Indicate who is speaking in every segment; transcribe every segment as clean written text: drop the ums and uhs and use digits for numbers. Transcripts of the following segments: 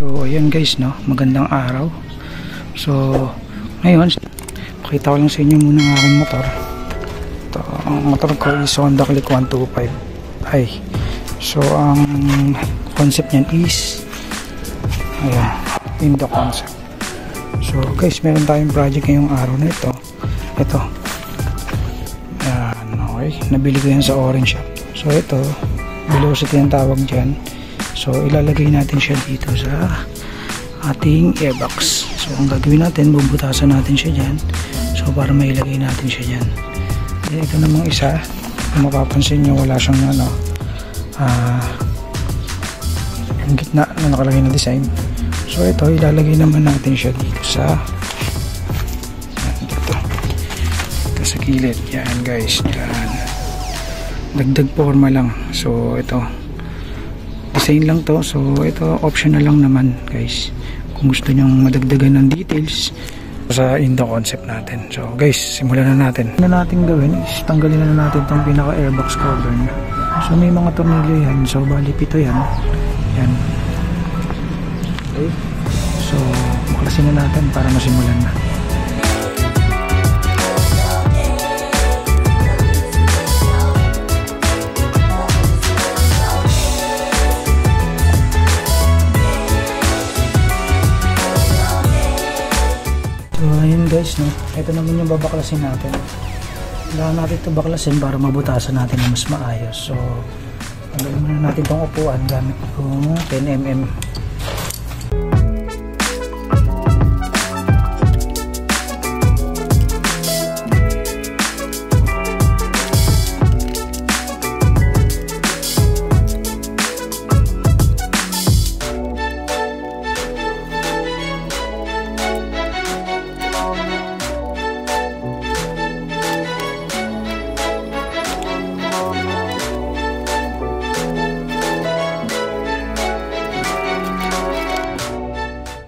Speaker 1: So ayan guys, no, magandang araw. So ngayon pakita ko lang sa inyo muna ang aking motor. Ito, ang motor ko is Honda Click 125i. So ang concept niyan is ayan, in the concept. So guys, meron tayong project ngayong araw na ito. Ito ayan, okay, nabili ko yan sa Orange Shop. So ito, velocity ang tawag dyan. So ilalagay natin siya dito sa ating airbox. So ang gagawin natin, bubutasan natin siya dyan. So para mailagay natin siya dyan. Ito namang isa, kung mapapansin nyo, wala siyang ano, yung gitna na nakalagay na design. So ito, ilalagay naman natin siya dito sa dito sa gilid. Yan guys, yan. Dagdag forma lang. So ito, design lang to. So ito, optional lang naman guys, kung gusto nyong madagdagan ng details sa in the concept natin. So guys, simulan na natin. Ano natin gawin is tanggalin na natin itong pinaka airbox cover niya. So may mga tornilyo yan. So bali pito yan. Yan. Okay. So maklasin na natin para masimulan na. So ayun guys, no, ito naman yung babaklasin natin. Kailangan natin ito baklasin para mabutasan natin na mas maayos. So tanggalin muna natin itong upuan gamit itong 10mm.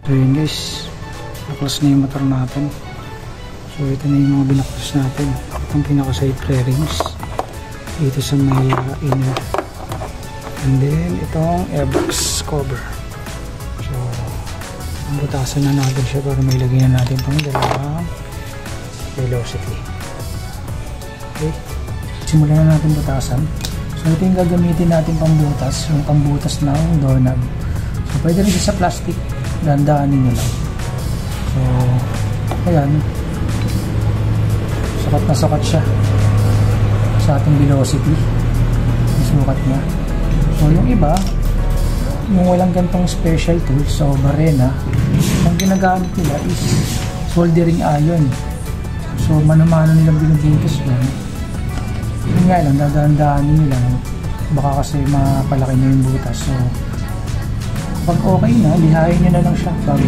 Speaker 1: So yun guys, naklas na yung motor natin. So ito na yung mga binaklas natin. Itong pinaka side fairings dito sa may inner, and then itong airbox cover. So butasan na natin siya para may lagyan natin itong dalawang velocity. Okay, simulan na natin butasan. So ito yung gagamitin natin pambutas, yung pambutas ng doorknob. So pwede rin sa plastic, dandaanin nyo lang. So ayan, sukat na sukat siya sa ating velocity, sukat niya. So yung iba, yung walang gantong special tools, so barena, ang ginagamit nila is soldering iron. So mano-mano nilang binubintos yan. Yun nga lang, dadaan-daanin nila, baka kasi mapalaki na yung butas. So pag okay na, lihayin nyo na lang siya bago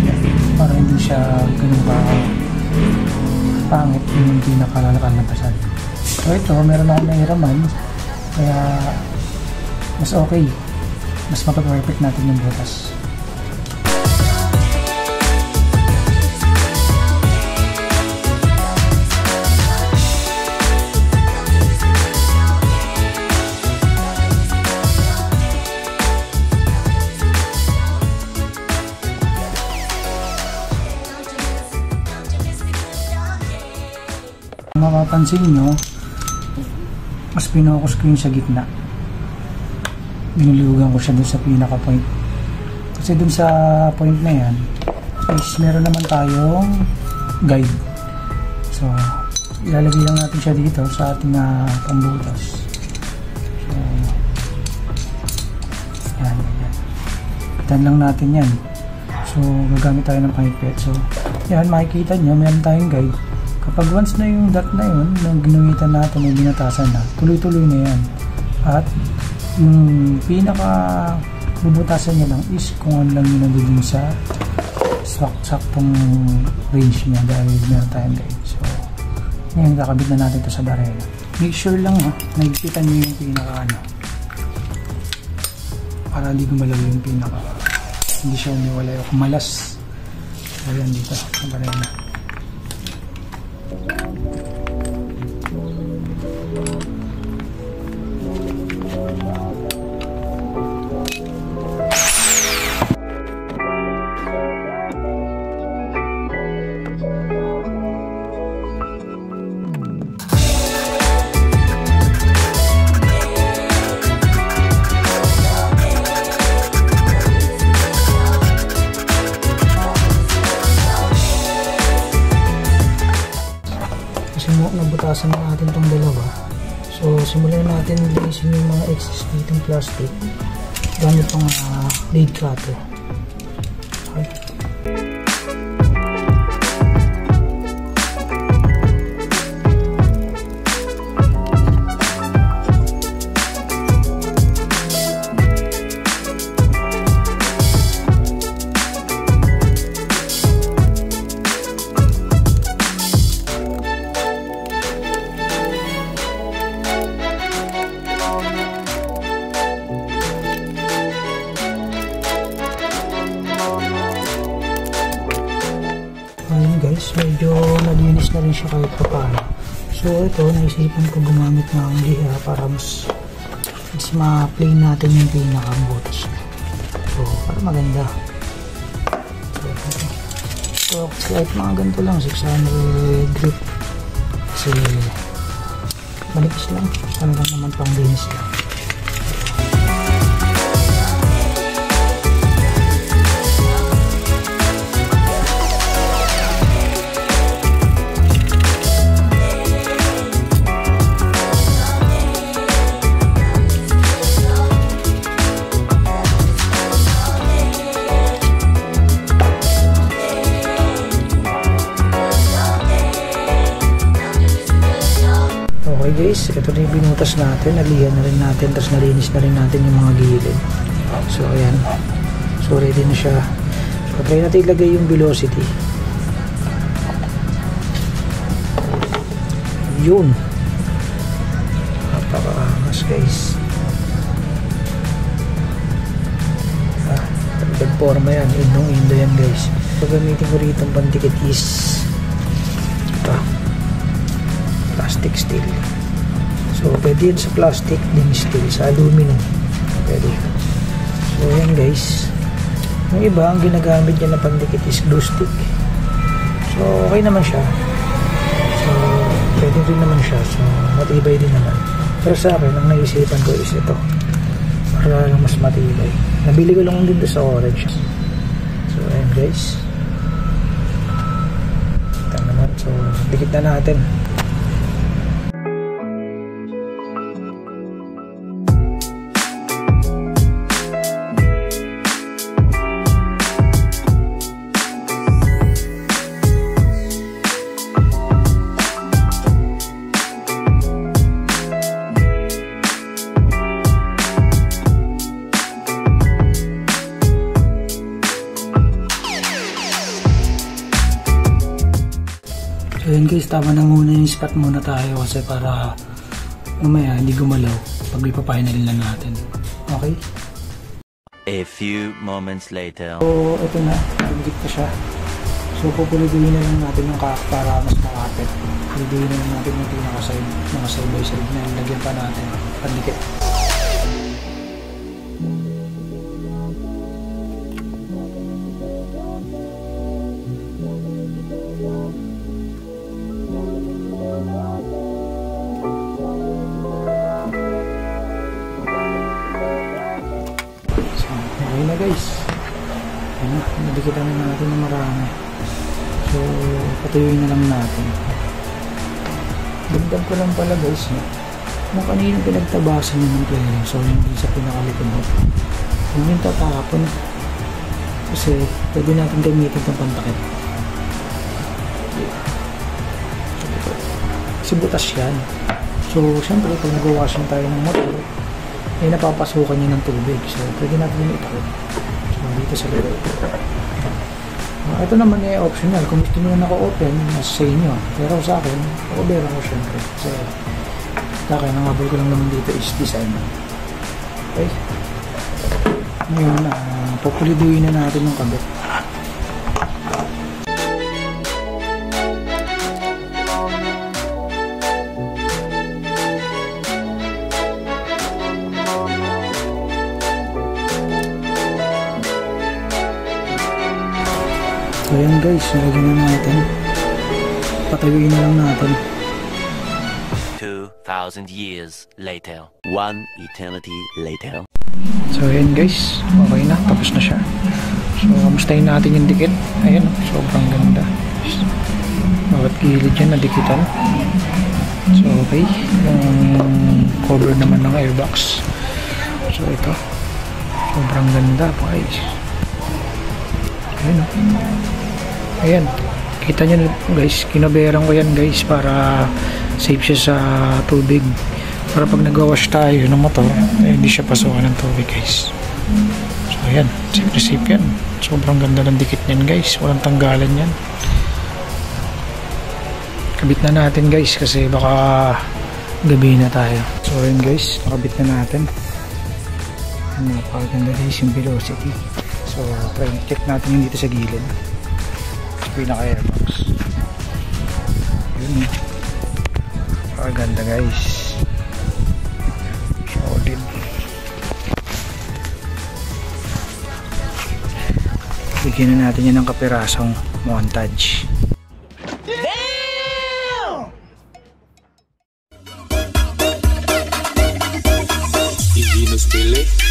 Speaker 1: para hindi siya ganun pa pangit yung pinakalalakalabasan. So ito, meron akong nahiraman, kaya mas okay, mas mapag-perfect natin yung butas. Mapapansin nyo, mas pinokus ko yung sa gitna. Binulugan ko siya dun sa pinaka point. Kasi dun sa point na yan is meron naman tayong guide. So ilalagay lang natin siya dito sa ating pambutas. So yan. Itan lang natin yan. So gagamit tayo ng pipet. So yan, makikita nyo meron tayong guide. Kapag once na yung dot na yun, nung ginuwitan natin, yung binatasan na, tuloy-tuloy na yan. At yung pinaka bubutasan niya lang is kung ano lang yun nandun sa saktong range niya dahil meron tayong guide. So, ngayon kakabit na natin ito sa barela. Make sure lang nagsitan nyo yung pinaka para hindi gumalaw yung pinaka, hindi siya umiwalay o kumalas. So, yan dito sa barela. pinagbukasan na natin tong dalawa. So simulan natin linisin yung mga excess ditong plastic gamit tong blade cutter. Okay. Guys, medyo malinis na rin siya kahit pa paano. So ito, naisipan ko gumamit ng liha para mas ma-plane natin yung pinakang butas. So para maganda. So kahit mga ganito lang, 600 grip kasi manipis lang, ano lang naman pang linis lang. Okay guys, ito na yung binutas natin, nalihan na rin natin, tapos nalinis na rin natin yung mga gilid. So ayan, so ready na siya. So try natin ilagay yung velocity. Yun, napaka-angas guys. Talagang forma yan, indong-indo yan guys. So gamitin ko rito ang pandikit is ito, plastic steel. So pwede yun sa plastic, din steel, sa aluminum pwede. So yan guys, yung iba ang ginagamit niya na pandikit is glue stick. So okay naman siya, so pwede rin naman siya, so matibay din naman. Pero sa akin, ang naisipan ko is ito para lang mas matibay. Nabili ko lang din sa orange. So ayan guys, ito naman, so dikit na natin. So yun guys, tama na muna yung spot muna tayo kasi para mamaya hindi gumalaw pag ipapahinal na natin. Okay?
Speaker 2: A few moments later.
Speaker 1: So ito na, pinigit ko siya. So pupuliduhin na lang natin yung kak para mas makapit. Puliduhin na lang natin yung pinaka-side, mga side by side na lagyan pa natin pandikit. Okay na guys, ayun na, nadikitan na natin ng marami. So patuyuin na lang natin. Dagdag ko lang pala guys, no? Kung kanina pinagtabasan yun ng player, so hindi sa pinakalikod, kung yung tatapon kasi pwede natin gamitin itong pantakip kasi butas yan. So syempre pag nag-washing tayo ng motor ay napapasukan niya ng tubig, so pwede natin yung itakot. So dito sa loob. Ito naman ay optional, kung gusto nyo na naka-open nasa sa inyo, pero sa akin over ako syempre kasi sa akin ang habol ko lang naman dito is design. Okay, ngayon pupuliduhin na natin yung kabit. So ayan guys, nalagyan na natin. Patayuin na lang natin.
Speaker 2: 2,000 years later. 1 eternity later.
Speaker 1: So ayan guys, okay na, tapos na siya. So kamustahin natin yung dikit. Ayan, sobrang ganda. Bawat gilid yan nadikitan. So okay, yung cover naman ng airbox. So ito, sobrang ganda guys. Ayun, ayan, kita nyo guys, kinabayaran ko yan guys para safe siya sa tubig, para pag nag-wash tayo ng motor hindi siya pasukan ng tubig guys. So ayan, safe yan. Sobrang ganda ng dikit niyan guys, walang tanggalan yan. Kabit na natin guys kasi baka gabi na tayo. So ayun guys, nakabit na natin. Napakaganda guys yung velocity. So try check natin yung dito sa gilid, sa pinaka airbox. Yun, napakaganda guys, solid. Bigyan na natin yan ng kapirasong montage.
Speaker 3: Venus Billy.